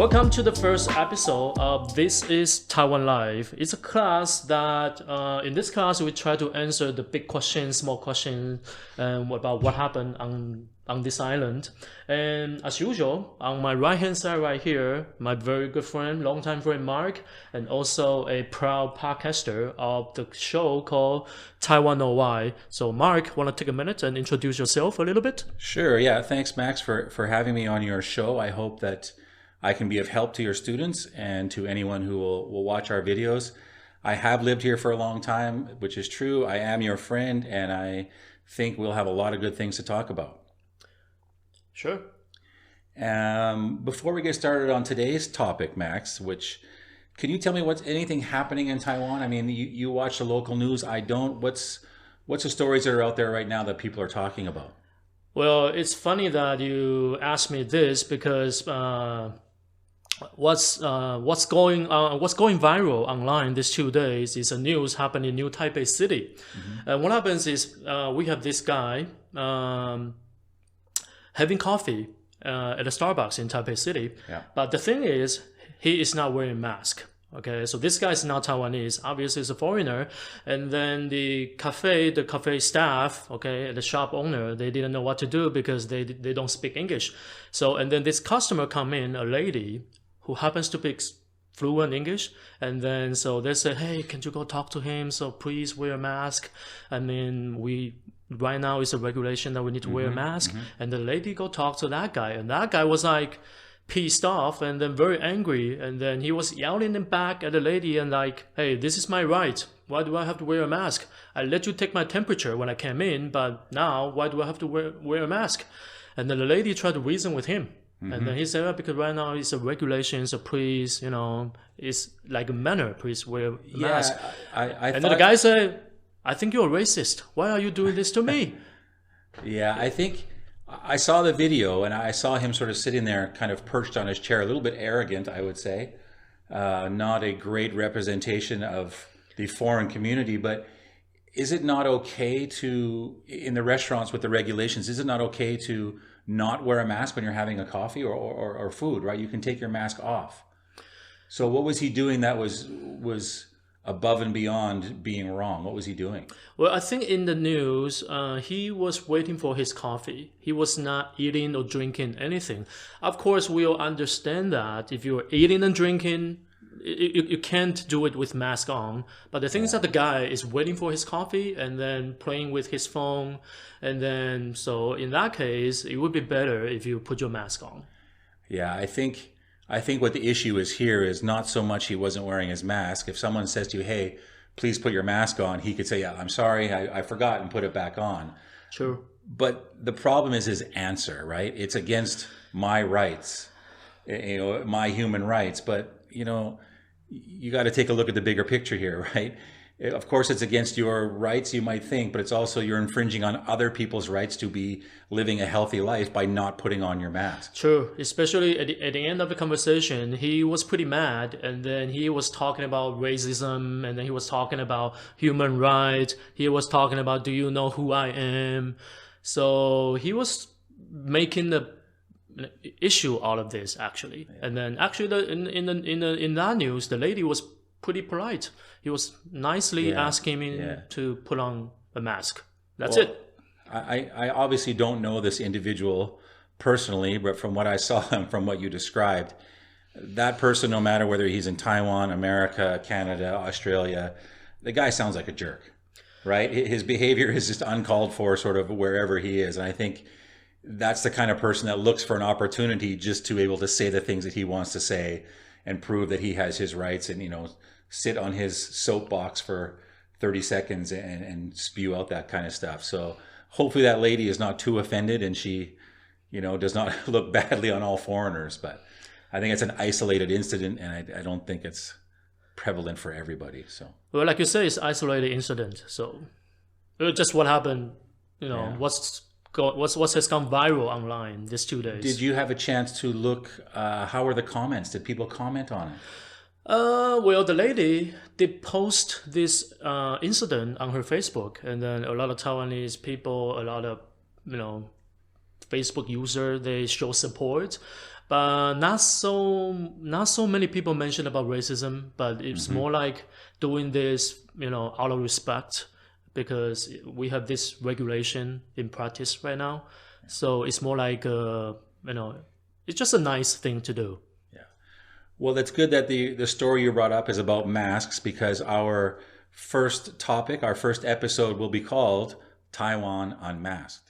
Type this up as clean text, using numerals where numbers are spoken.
Welcome to the first episode of This is Taiwan Live. It's a class that, in this class, we try to answer the big questions, small questions, about what happened on this island. And as usual, on my right-hand side right here, my very good friend, longtime friend Mark, and also a proud podcaster of the show called Taiwan Know Why. So Mark, want to take a minute and introduce yourself a little bit? Sure, yeah. Thanks, Max, for having me on your show. I hope that I can be of help to your students and to anyone who will watch our videos. I have lived here for a long time, which is true. I am your friend, and I think we'll have a lot of good things to talk about. Sure. Before we get started on today's topic, Max, can you tell me what's anything happening in Taiwan? I mean, you watch the local news. I don't. What's the stories that are out there right now that people are talking about? Well, it's funny that you asked me this because what's going viral online these 2 days is a news happening in New Taipei City. Mm-hmm. And what happens is we have this guy having coffee at a Starbucks in Taipei City. Yeah. But the thing is, he is not wearing a mask. Okay, so this guy is not Taiwanese. Obviously, he's a foreigner. And then the cafe staff, okay, the shop owner, they didn't know what to do because they don't speak English. So, and then this customer come in, a lady who happens to speak fluent English, and then so they say, hey, can you go talk to him? So please wear a mask. I mean, right now it's a regulation that we need to wear a mask. Mm-hmm. And the lady go talk to that guy, and that guy was like pissed off and then very angry, and then he was yelling back at the lady and like, hey, this is my right. Why do I have to wear a mask? I let you take my temperature when I came in, but now why do I have to wear a mask? And then the lady tried to reason with him. Mm-hmm. And then he said, well, because right now it's a regulation, so please, it's like a manner, please wear a mask. And then the guy said, I think you're a racist. Why are you doing this to me? Yeah, I think I saw the video and I saw him sort of sitting there kind of perched on his chair, a little bit arrogant, I would say. Not a great representation of the foreign community, but is it not okay to, in the restaurants with the regulations, is it not okay to not wear a mask when you're having a coffee or food, right? You can take your mask off. So what was he doing that was above and beyond being wrong? What was he doing? Well, I think in the news, he was waiting for his coffee. He was not eating or drinking anything. Of course, we'll understand that if you're eating and drinking, you can't do it with mask on. But the thing is that the guy is waiting for his coffee and then playing with his phone. And then, so in that case, it would be better if you put your mask on. Yeah, I think what the issue is here is not so much he wasn't wearing his mask. If someone says to you, hey, please put your mask on, he could say, yeah, I'm sorry, I forgot, and put it back on. Sure. But the problem is his answer, right? It's against my rights, my human rights. But, you got to take a look at the bigger picture here, right? Of course, it's against your rights, you might think, but it's also you're infringing on other people's rights to be living a healthy life by not putting on your mask. True. Especially at the end of the conversation, he was pretty mad, and then he was talking about racism, and then he was talking about human rights. He was talking about, do you know who I am? So he was making the issue out of this, actually. Yeah. And then actually in that news, the lady was pretty polite. He was nicely asking me to put on a mask. That's it. I obviously don't know this individual personally, but from what I saw and from what you described, that person, no matter whether he's in Taiwan, America, Canada, Australia, the guy sounds like a jerk, right? His behavior is just uncalled for sort of wherever he is. And I think that's the kind of person that looks for an opportunity just to be able to say the things that he wants to say and prove that he has his rights and, sit on his soapbox for 30 seconds and spew out that kind of stuff. So hopefully that lady is not too offended and she, does not look badly on all foreigners. But I think it's an isolated incident, and I don't think it's prevalent for everybody. So, well, like you say, it's isolated incident. So just what happened, what's has gone viral online these 2 days. Did you have a chance to look, how were the comments? Did people comment on it? Well, the lady did post this incident on her Facebook, and then a lot of Taiwanese people, a lot of Facebook user, they show support, but not so many people mention about racism. But it's more like doing this, out of respect, because we have this regulation in practice right now. So it's more like it's just a nice thing to do. Well, that's good that the story you brought up is about masks, because our first topic, our first episode will be called Taiwan Unmasked.